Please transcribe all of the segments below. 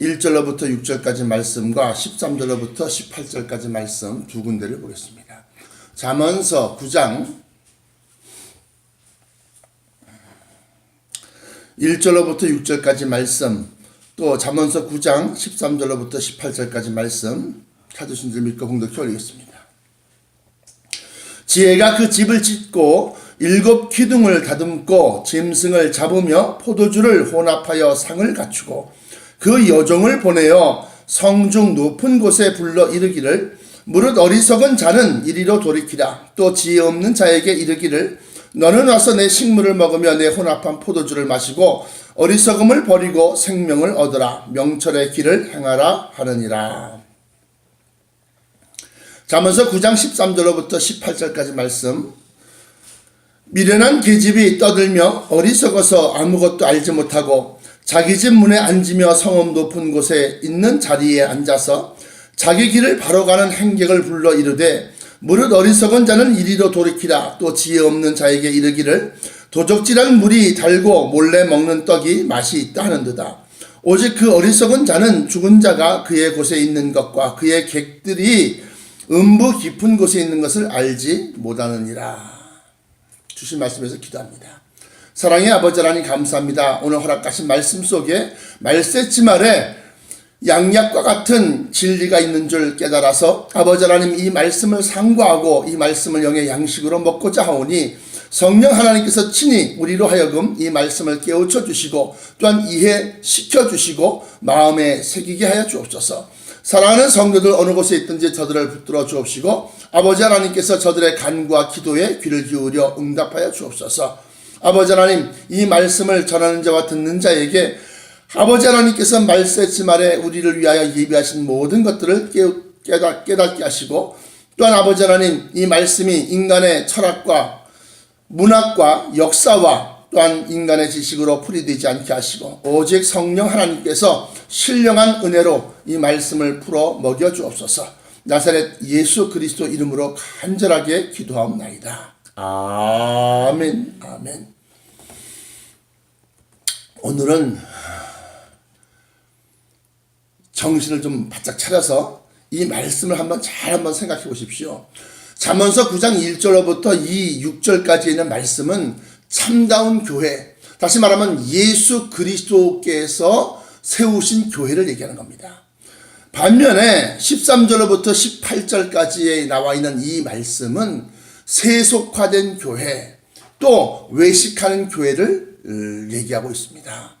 1절로부터 6절까지 말씀과 13절로부터 18절까지 말씀 두 군데를 보겠습니다. 잠언서 9장 1절로부터 6절까지 말씀, 또 잠언서 9장 13절로부터 18절까지 말씀 찾으신 줄 믿고 봉독해 올리겠습니다. 지혜가 그 집을 짓고 7 기둥을 다듬고 짐승을 잡으며 포도주를 혼합하여 상을 갖추고 그 여종을 보내어 성중 높은 곳에 불러 이르기를 무릇 어리석은 자는 이리로 돌이키라. 또 지혜 없는 자에게 이르기를 너는 와서 내 식물을 먹으며 내 혼합한 포도주를 마시고 어리석음을 버리고 생명을 얻으라. 명철의 길을 행하라 하느니라. 잠언서 9장 13절로부터 18절까지 말씀. 미련한 계집이 떠들며 어리석어서 아무것도 알지 못하고 자기 집 문에 앉으며 성읍 높은 곳에 있는 자리에 앉아서 자기 길을 바로 가는 행객을 불러 이르되 무릇 어리석은 자는 이리로 돌이키라. 또 지혜 없는 자에게 이르기를 도적질한 물이 달고 몰래 먹는 떡이 맛이 있다 하는도다. 오직 그 어리석은 자는 죽은 자가 그의 곳에 있는 것과 그의 객들이 음부 깊은 곳에 있는 것을 알지 못하느니라. 주신 말씀에서 기도합니다. 사랑의 아버지 하나님 감사합니다. 오늘 허락하신 말씀 속에 말세치 말에 양약과 같은 진리가 있는 줄 깨달아서 아버지 하나님 이 말씀을 상고하고 이 말씀을 영의 양식으로 먹고자 하오니 성령 하나님께서 친히 우리로 하여금 이 말씀을 깨우쳐 주시고 또한 이해시켜 주시고 마음에 새기게 하여 주옵소서. 사랑하는 성도들 어느 곳에 있든지 저들을 붙들어 주옵시고 아버지 하나님께서 저들의 간구와 기도에 귀를 기울여 응답하여 주옵소서. 아버지 하나님 이 말씀을 전하는 자와 듣는 자에게 아버지 하나님께서 말세치 말에 우리를 위하여 예비하신 모든 것들을 깨닫게 하시고 또한 아버지 하나님 이 말씀이 인간의 철학과 문학과 역사와 또한 인간의 지식으로 풀이되지 않게 하시고 오직 성령 하나님께서 신령한 은혜로 이 말씀을 풀어 먹여 주옵소서. 나사렛 예수 그리스도 이름으로 간절하게 기도하옵나이다. 아멘. 아멘. 오늘은 정신을 좀 바짝 차려서 이 말씀을 한번 생각해 보십시오. 잠언서 9장 1절로부터 6절까지 있는 말씀은 참다운 교회, 다시 말하면 예수 그리스도께서 세우신 교회를 얘기하는 겁니다. 반면에 13절로부터 18절까지에 나와 있는 이 말씀은 세속화된 교회, 또 외식하는 교회를 얘기하고 있습니다.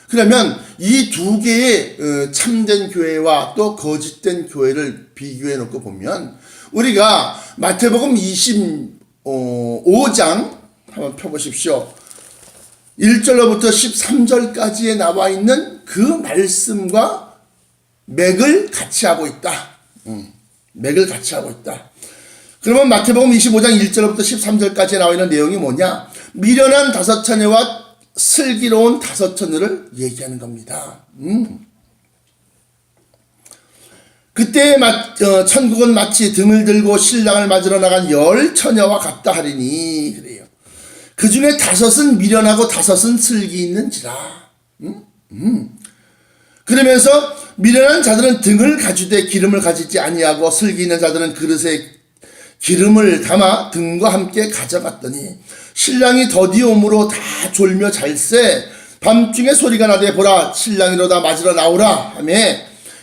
그러면 이 두 개의 참된 교회와 또 거짓된 교회를 비교해 놓고 보면 우리가 마태복음 25장 한번 펴보십시오. 1절로부터 13절까지에 나와 있는 그 말씀과 맥을 같이 하고 있다. 맥을 같이 하고 있다. 그러면 마태복음 25장 1절부터 13절까지 나와 있는 내용이 뭐냐? 미련한 5 처녀와 슬기로운 5 처녀를 얘기하는 겁니다. 그때 천국은 마치 등을 들고 신랑을 맞으러 나간 10 처녀와 같다 하리니 그래요. 그 중에 5은 미련하고 5은 슬기 있는지라. 그러면서 미련한 자들은 등을 가지되 기름을 가지지 아니하고 슬기 있는 자들은 그릇에 기름을 담아 등과 함께 가져갔더니 신랑이 더디 오므로 다 졸며 잘세 밤중에 소리가 나되 보라 신랑이로다 맞으러 나오라 하며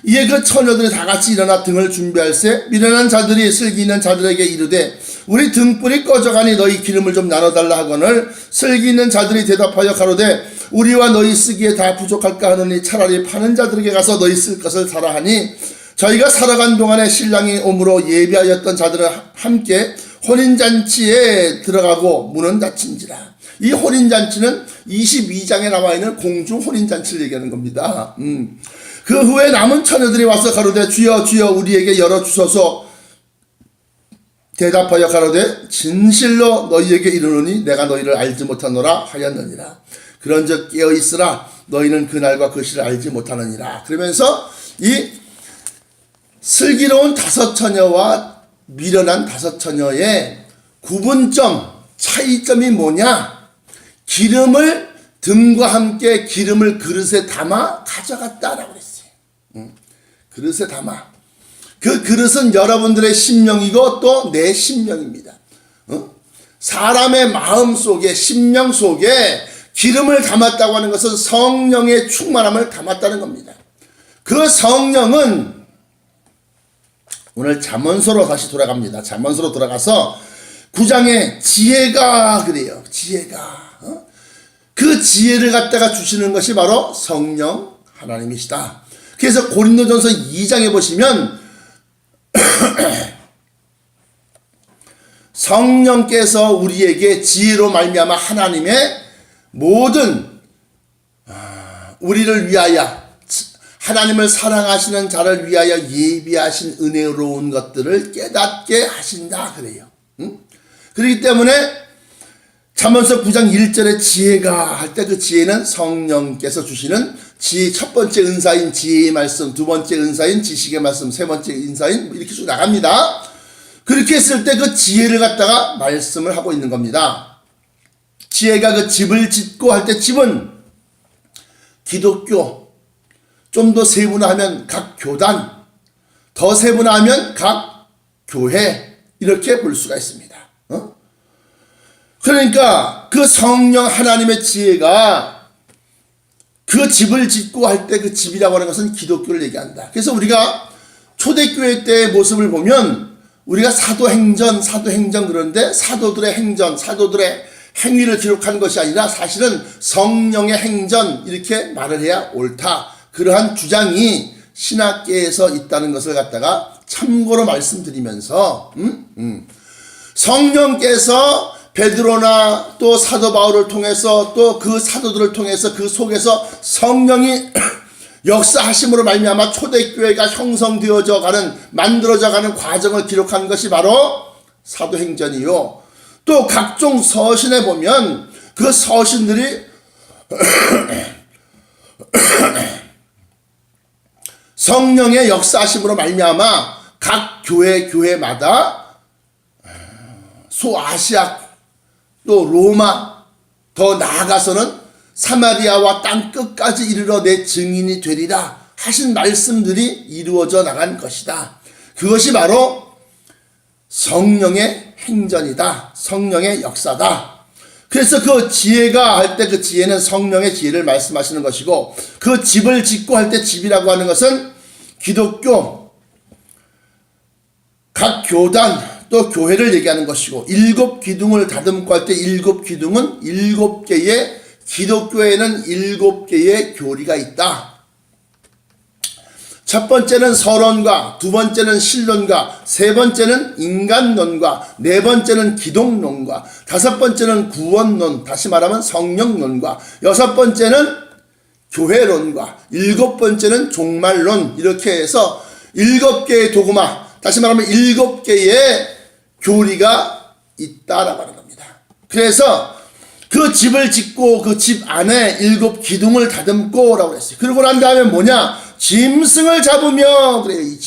이에 그 처녀들이 다 같이 일어나 등을 준비할세 미련한 자들이 슬기 있는 자들에게 이르되 우리 등불이 꺼져가니 너희 기름을 좀 나눠달라 하거늘 슬기 있는 자들이 대답하여 가로되 우리와 너희 쓰기에 다 부족할까 하느니 차라리 파는 자들에게 가서 너희 쓸 것을 사라 하니 저희가 살아간 동안에 신랑이 오므로 예비하였던 자들은 함께 혼인잔치에 들어가고 문은 닫힌지라. 이 혼인잔치는 22장에 나와 있는 공중 혼인잔치를 얘기하는 겁니다. 그 후에 남은 처녀들이 와서 가로되 주여 주여 우리에게 열어주소서. 대답하여 가로되 진실로 너희에게 이르노니 내가 너희를 알지 못하노라 하였느니라. 그런즉 깨어있으라 너희는 그날과 그 시를 알지 못하느니라. 그러면서 이 슬기로운 5 처녀와 미련한 5 처녀의 구분점 차이점이 뭐냐? 기름을 등과 함께 기름을 그릇에 담아 가져갔다라고 그랬어요. 그릇에 담아. 그 그릇은 여러분들의 심령이고 또 내 심령입니다. 사람의 마음 속에, 심령 속에 기름을 담았다고 하는 것은 성령의 충만함을 담았다는 겁니다. 그 성령은 오늘 잠언서로 다시 돌아갑니다. 잠언서로 돌아가서 9장에 지혜가 그래요. 지혜가. 그 지혜를 갖다가 주시는 것이 바로 성령 하나님이시다. 그래서 고린도전서 2장에 보시면 성령께서 우리에게 지혜로 말미암아 하나님의 모든 우리를 위하여 하나님을 사랑하시는 자를 위하여 예비하신 은혜로운 것들을 깨닫게 하신다 그래요. 그렇기 때문에 잠언서 9장 1절에 지혜가 할 때 그 지혜는 성령께서 주시는 지혜, 첫 번째 은사인 지혜의 말씀, 두 번째 은사인 지식의 말씀, 세 번째 은사인 이렇게 쭉 나갑니다. 그렇게 했을 때 그 지혜를 갖다가 말씀을 하고 있는 겁니다. 지혜가 그 집을 짓고 할 때 집은 기독교, 좀 더 세분화하면 각 교단, 더 세분화하면 각 교회 이렇게 볼 수가 있습니다. 그러니까 그 성령 하나님의 지혜가 그 집을 짓고 할 때 그 집이라고 하는 것은 기독교를 얘기한다. 그래서 우리가 초대교회 때의 모습을 보면 우리가 사도행전 그런데 사도들의 행전, 사도들의 행위를 기록한 것이 아니라 사실은 성령의 행전 이렇게 말을 해야 옳다. 그러한 주장이 신학계에서 있다는 것을 갖다가 참고로 말씀드리면서 성령께서 베드로나 또 사도 바울을 통해서 또 그 사도들을 통해서 그 속에서 성령이 역사하심으로 말미암아 초대교회가 형성되어져 가는 만들어져 가는 과정을 기록한 것이 바로 사도행전이요. 또 각종 서신에 보면 그 서신들이 성령의 역사하심으로 말미암아 각 교회마다 소아시아 또 로마 더 나아가서는 사마리아와 땅 끝까지 이르러 내 증인이 되리라 하신 말씀들이 이루어져 나간 것이다. 그것이 바로 성령의 행전이다. 성령의 역사다. 그래서 그 지혜가 할 때 그 지혜는 성령의 지혜를 말씀하시는 것이고 그 집을 짓고 할 때 집이라고 하는 것은 기독교, 각 교단, 또 교회를 얘기하는 것이고 일곱 기둥을 다듬고 할 때 일곱 기둥은 일곱 개의 기독교에는 일곱 개의 교리가 있다. 첫 번째는 서론과 두 번째는 신론과 세 번째는 인간론과 네 번째는 기독론과 다섯 번째는 구원론, 다시 말하면 성령론과 여섯 번째는 교회론과 일곱 번째는 종말론 이렇게 해서 일곱 개의 도구마, 다시 말하면 일곱 개의 교리가 있다라고 하는 겁니다. 그래서 그 집을 짓고 그 집 안에 일곱 기둥을 다듬고 라고 했어요. 그러고 난 다음에 뭐냐? 짐승을 잡으며 그래요. 이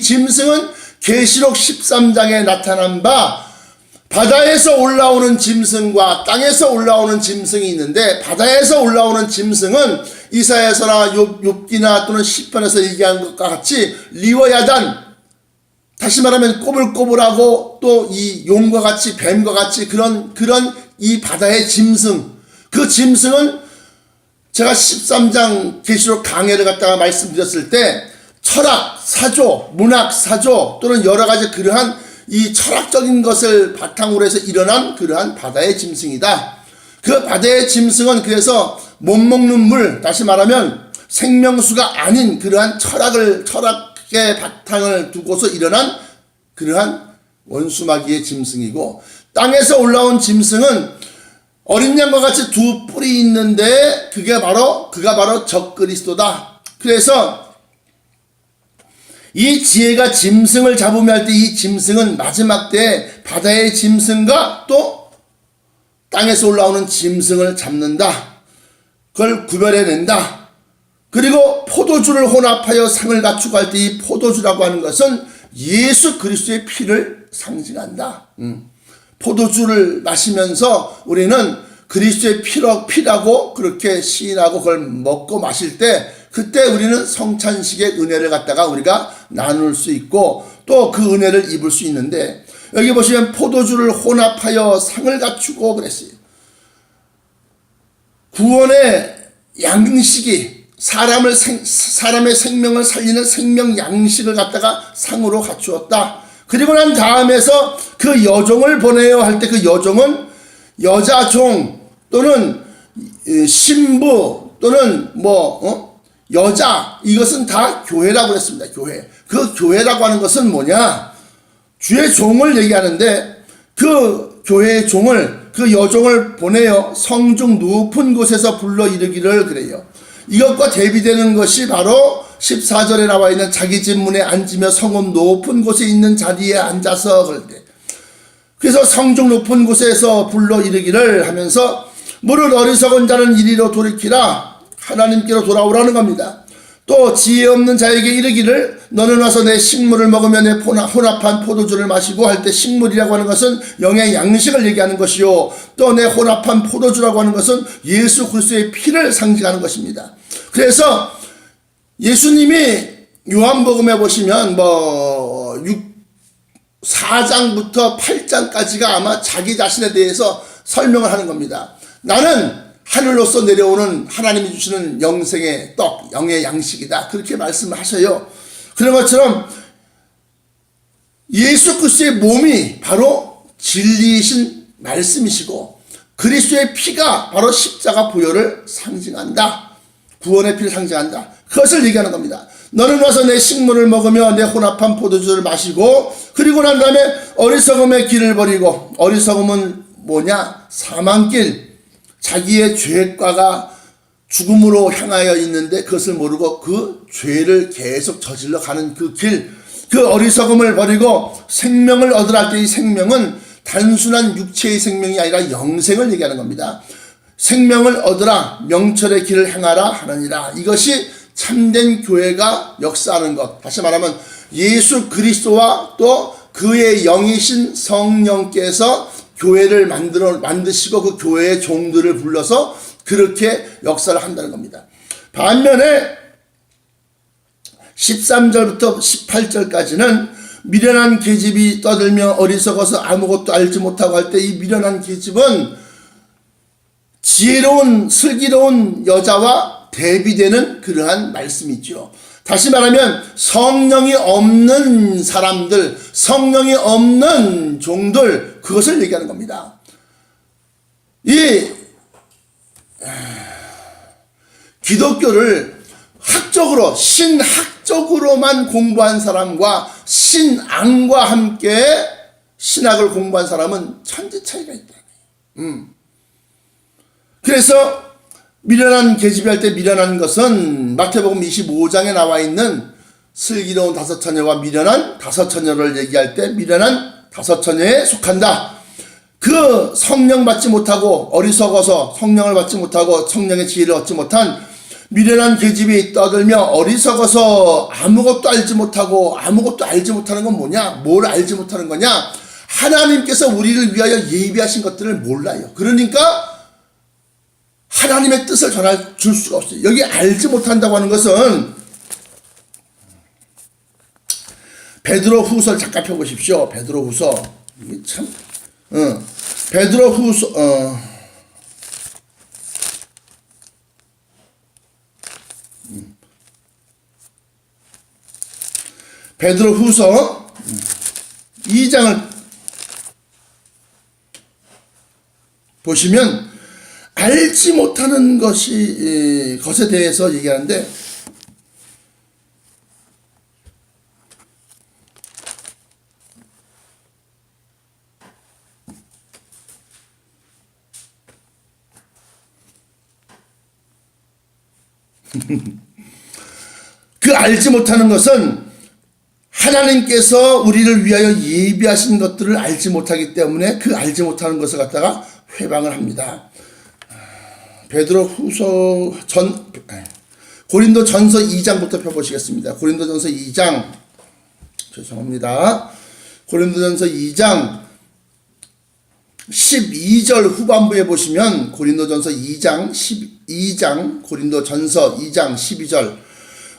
짐승은 계시록 13장에 나타난 바 바다에서 올라오는 짐승과 땅에서 올라오는 짐승이 있는데 바다에서 올라오는 짐승은 이사야서나 욥기나 또는 시편에서 얘기한 것과 같이 리워야단, 다시 말하면 꼬불꼬불하고 또 이 용과 같이 뱀과 같이 그런 이 바다의 짐승, 그 짐승은 제가 13장 계시록 강해를 갖다가 말씀드렸을 때 철학, 사조, 문학, 사조 또는 여러 가지 그러한 이 철학적인 것을 바탕으로 해서 일어난 그러한 바다의 짐승이다. 그 바다의 짐승은 그래서 못 먹는 물, 다시 말하면 생명수가 아닌 그러한 철학의 바탕을 두고서 일어난 그러한 원수마귀의 짐승이고 땅에서 올라온 짐승은 어린 양과 같이 두 뿔이 있는데 그가 바로 적그리스도다. 그래서 이 지혜가 짐승을 잡으며 할 때 이 짐승은 마지막 때 바다의 짐승과 또 땅에서 올라오는 짐승을 잡는다. 그걸 구별해낸다. 그리고 포도주를 혼합하여 상을 갖추고 할 때 이 포도주라고 하는 것은 예수 그리스도의 피를 상징한다. 포도주를 마시면서 우리는 그리스도의 피라고 그렇게 시인하고 그걸 먹고 마실 때 그때 우리는 성찬식의 은혜를 갖다가 우리가 나눌 수 있고 또 그 은혜를 입을 수 있는데 여기 보시면 포도주를 혼합하여 상을 갖추고 그랬어요. 구원의 양식이 사람의 생명을 살리는 생명 양식을 갖다가 상으로 갖추었다. 그리고 난 다음에서 그 여종을 보내요 할 때 그 여종은 여자 종 또는 신부 또는 여자, 이것은 다 교회라고 했습니다. 교회. 그 교회라고 하는 것은 뭐냐? 주의 종을 얘기하는데 그 교회의 종을, 그 여종을 보내어 성중 높은 곳에서 불러 이르기를 그래요. 이것과 대비되는 것이 바로 14절에 나와 있는 자기 집 문에 앉으며 성읍 높은 곳에 있는 자리에 앉아서 그럴 때. 그래서 성중 높은 곳에서 불러 이르기를 하면서 무릇 어리석은 자는 이리로 돌이키라 하나님께로 돌아오라는 겁니다. 또 지혜 없는 자에게 이르기를 너는 와서 내 식물을 먹으며 내 혼합한 포도주를 마시고 할 때 식물이라고 하는 것은 영의 양식을 얘기하는 것이요 또 내 혼합한 포도주라고 하는 것은 예수 그리스도의 피를 상징하는 것입니다. 그래서 예수님이 요한복음에 보시면 4장부터 8장까지가 아마 자기 자신에 대해서 설명을 하는 겁니다. 나는 하늘로서 내려오는 하나님이 주시는 영생의 떡, 영의 양식이다. 그렇게 말씀하셔요. 그런 것처럼 예수 그리스도의 몸이 바로 진리이신 말씀이시고 그리스도의 피가 바로 십자가 보혈을 상징한다. 구원의 피를 상징한다. 그것을 얘기하는 겁니다. 너는 와서 내 식물을 먹으며 내 혼합한 포도주를 마시고 그리고 난 다음에 어리석음의 길을 버리고 어리석음은 뭐냐? 사망길. 자기의 죄과가 죽음으로 향하여 있는데 그것을 모르고 그 죄를 계속 저질러 가는 그 길, 그 어리석음을 버리고 생명을 얻으라 할 때 이 생명은 단순한 육체의 생명이 아니라 영생을 얘기하는 겁니다. 생명을 얻으라 명철의 길을 행하라 하느니라. 이것이 참된 교회가 역사하는 것. 다시 말하면 예수 그리스도와 또 그의 영이신 성령께서 교회를 만드시고 그 교회의 종들을 불러서 그렇게 역사를 한다는 겁니다. 반면에 13절부터 18절까지는 미련한 계집이 떠들며 어리석어서 아무것도 알지 못하고 할 때 이 미련한 계집은 지혜로운 슬기로운 여자와 대비되는 그러한 말씀이죠. 다시 말하면 성령이 없는 사람들, 성령이 없는 종들, 그것을 얘기하는 겁니다. 이 기독교를 학적으로 신학적으로만 공부한 사람과 신앙과 함께 신학을 공부한 사람은 천지 차이가 있다. 그래서 미련한 계집이 할 때 미련한 것은 마태복음 25장에 나와 있는 슬기로운 다섯 처녀와 미련한 다섯 처녀를 얘기할 때 미련한 다섯 처녀에 속한다. 그 성령 받지 못하고 어리석어서 성령을 받지 못하고 성령의 지혜를 얻지 못한 미련한 계집이 떠들며 어리석어서 아무것도 알지 못하고 아무것도 알지 못하는 건 뭐냐? 뭘 알지 못하는 거냐? 하나님께서 우리를 위하여 예비하신 것들을 몰라요. 그러니까 하나님의 뜻을 줄 수가 없어요. 여기 알지 못한다고 하는 것은 베드로 후서를 잠깐 펴보십시오. 베드로 후서. 이게 참, 베드로 후서, 베드로 후서 2장을 보시면 알지 못하는 것에 대해서 얘기하는데 그 알지 못하는 것은 하나님께서 우리를 위하여 예비하신 것들을 알지 못하기 때문에 그 알지 못하는 것을 갖다가 회방을 합니다. 베드로 후서 고린도 전서 2장부터 펴보시겠습니다. 고린도 전서 2장, 죄송합니다. 고린도 전서 2장 12절 후반부에 보시면 고린도전서 2장 고린도전서 2장 12절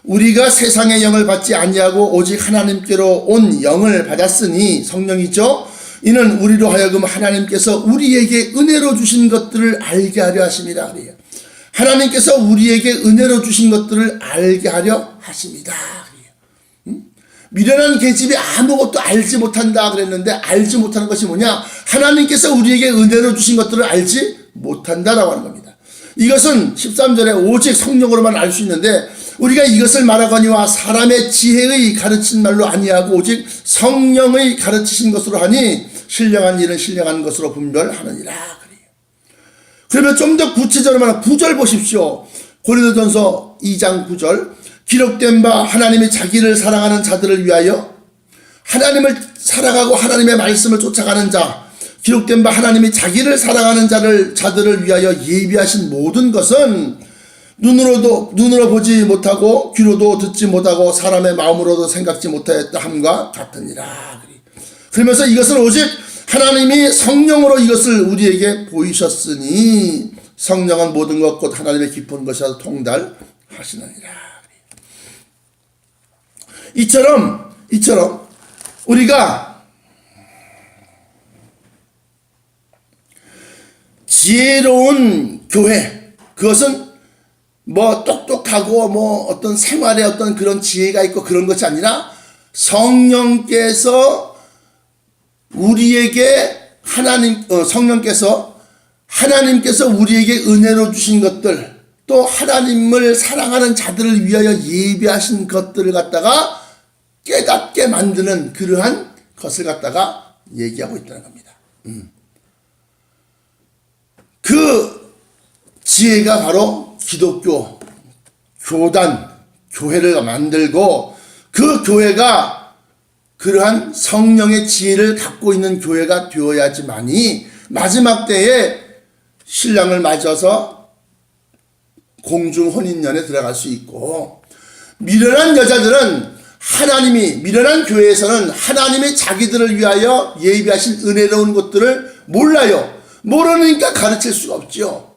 우리가 세상의 영을 받지 아니하고 오직 하나님께로 온 영을 받았으니 성령이죠. 이는 우리로 하여금 하나님께서 우리에게 은혜로 주신 것들을 알게 하려 하십니다. 하나님께서 우리에게 은혜로 주신 것들을 알게 하려 하십니다. 미련한 계집이 아무것도 알지 못한다 그랬는데 알지 못하는 것이 뭐냐? 하나님께서 우리에게 은혜로 주신 것들을 알지 못한다라고 하는 겁니다. 이것은 13절에 오직 성령으로만 알 수 있는데 우리가 이것을 말하거니와 사람의 지혜의 가르친 말로 아니하고 오직 성령의 가르치신 것으로 하니 신령한 일은 신령한 것으로 분별하느니라. 그러면 좀 더 구체적으로 말하면 9절 보십시오. 고린도전서 2장 9절 기록된 바 하나님이 자기를 사랑하는 자들을 위하여 하나님을 사랑하고 하나님의 말씀을 쫓아가는 자 기록된 바 하나님이 자기를 사랑하는 자들을 위하여 예비하신 모든 것은 눈으로 보지 못하고 귀로도 듣지 못하고 사람의 마음으로도 생각지 못하였다 함과 같으니라. 그러면서 이것은 오직 하나님이 성령으로 이것을 우리에게 보이셨으니 성령은 모든 것 곧 하나님의 깊은 것이라도 통달하시느니라. 이처럼 우리가 지혜로운 교회, 그것은 뭐 똑똑하고 뭐 어떤 생활에 어떤 그런 지혜가 있고 그런 것이 아니라 성령께서 우리에게 하나님께서 우리에게 은혜로 주신 것들, 또 하나님을 사랑하는 자들을 위하여 예비하신 것들을 갖다가 깨닫게 만드는 그러한 것을 갖다가 얘기하고 있다는 겁니다. 그 지혜가 바로 기독교 교단 교회를 만들고 그 교회가 그러한 성령의 지혜를 갖고 있는 교회가 되어야지만이 마지막 때에 신랑을 맞아서 공중 혼인연에 들어갈 수 있고, 미련한 여자들은 미련한 교회에서는 하나님이 자기들을 위하여 예비하신 은혜로운 것들을 몰라요. 모르니까 가르칠 수가 없죠.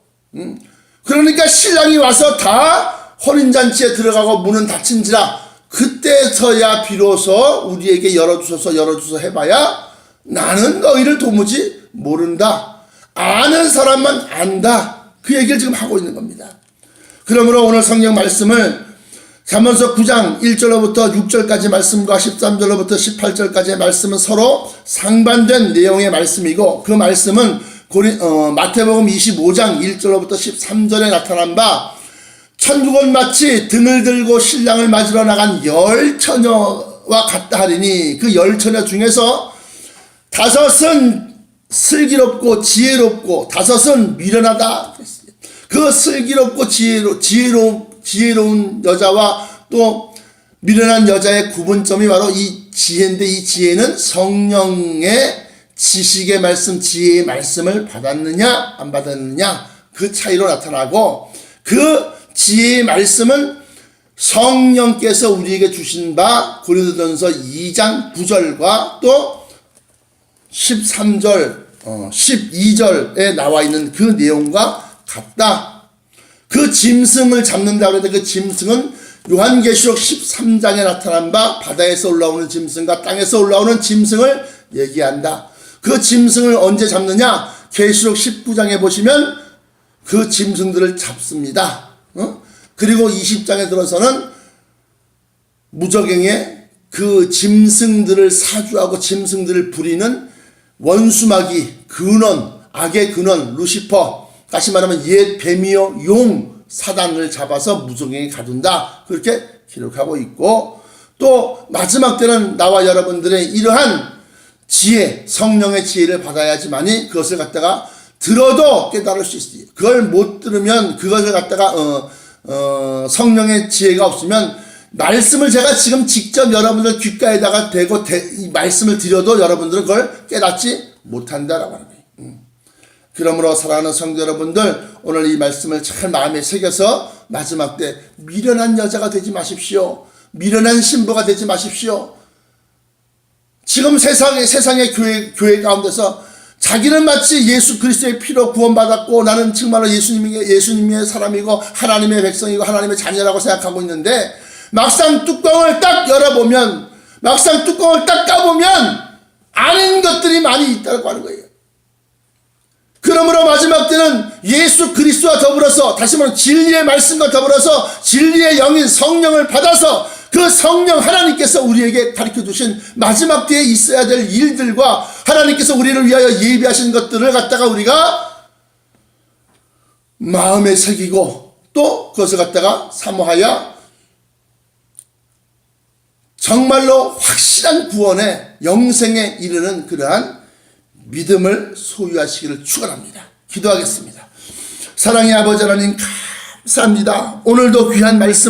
그러니까 신랑이 와서 다 혼인잔치에 들어가고 문은 닫힌지라 그때서야 비로소 우리에게 열어주소서 해봐야 나는 너희를 도무지 모른다. 아는 사람만 안다. 그 얘기를 지금 하고 있는 겁니다. 그러므로 오늘 성경 말씀을 잠언서 9장 1절로부터 6절까지 말씀과 13절로부터 18절까지의 말씀은 서로 상반된 내용의 말씀이고, 그 말씀은 마태복음 25장 1절로부터 13절에 나타난 바 천국은 마치 등을 들고 신랑을 맞으러 나간 10처녀와 같다 하리니 그 10처녀 중에서 5은 슬기롭고 지혜롭고 5은 미련하다. 그 슬기롭고 지혜로운 여자와 또 미련한 여자의 구분점이 바로 이 지혜인데, 이 지혜는 성령의 지식의 말씀, 지혜의 말씀을 받았느냐 안 받았느냐 그 차이로 나타나고, 그 지혜의 말씀은 성령께서 우리에게 주신 바 고린도전서 2장 9절과 또 13절 12절에 나와 있는 그 내용과 같다. 그 짐승을 잡는다고 했는데 그 짐승은 요한계시록 13장에 나타난 바 바다에서 올라오는 짐승과 땅에서 올라오는 짐승을 얘기한다. 그 짐승을 언제 잡느냐? 계시록 19장에 보시면 그 짐승들을 잡습니다. 그리고 20장에 들어서는 무저갱에 그 짐승들을 사주하고 짐승들을 부리는 원수마귀, 근원, 악의 근원, 루시퍼, 다시 말하면 옛 뱀이요 용 사단을 잡아서 무저갱에 가둔다. 그렇게 기록하고 있고, 또 마지막 때는 나와 여러분들의 이러한 지혜, 성령의 지혜를 받아야지만이 그것을 갖다가 들어도 깨달을 수 있어요. 그걸 못 들으면, 그것을 갖다가 성령의 지혜가 없으면 말씀을 제가 지금 직접 여러분들 귓가에다가 대고 이 말씀을 드려도 여러분들은 그걸 깨닫지 못한다라고 하는 거예요. 그러므로 사랑하는 성도 여러분들, 오늘 이 말씀을 잘 마음에 새겨서 마지막 때 미련한 여자가 되지 마십시오. 미련한 신부가 되지 마십시오. 지금 세상의 교회 가운데서 자기는 마치 예수 그리스도의 피로 구원받았고 나는 정말로 예수님의 사람이고 하나님의 백성이고 하나님의 자녀라고 생각하고 있는데 막상 뚜껑을 딱 열어보면, 막상 뚜껑을 딱 까보면 아는 것들이 많이 있다고 하는 거예요. 그러므로 마지막 때는 예수 그리스도와 더불어서, 다시 말하면 진리의 말씀과 더불어서 진리의 영인 성령을 받아서 그 성령 하나님께서 우리에게 가르쳐 주신 마지막 때에 있어야 될 일들과 하나님께서 우리를 위하여 예비하신 것들을 갖다가 우리가 마음에 새기고 또 그것을 갖다가 사모하여 정말로 확실한 구원에 영생에 이르는 그러한 믿음을 소유하시기를 축원합니다. 기도하겠습니다. 사랑의 아버지 하나님 감사합니다. 오늘도 귀한 말씀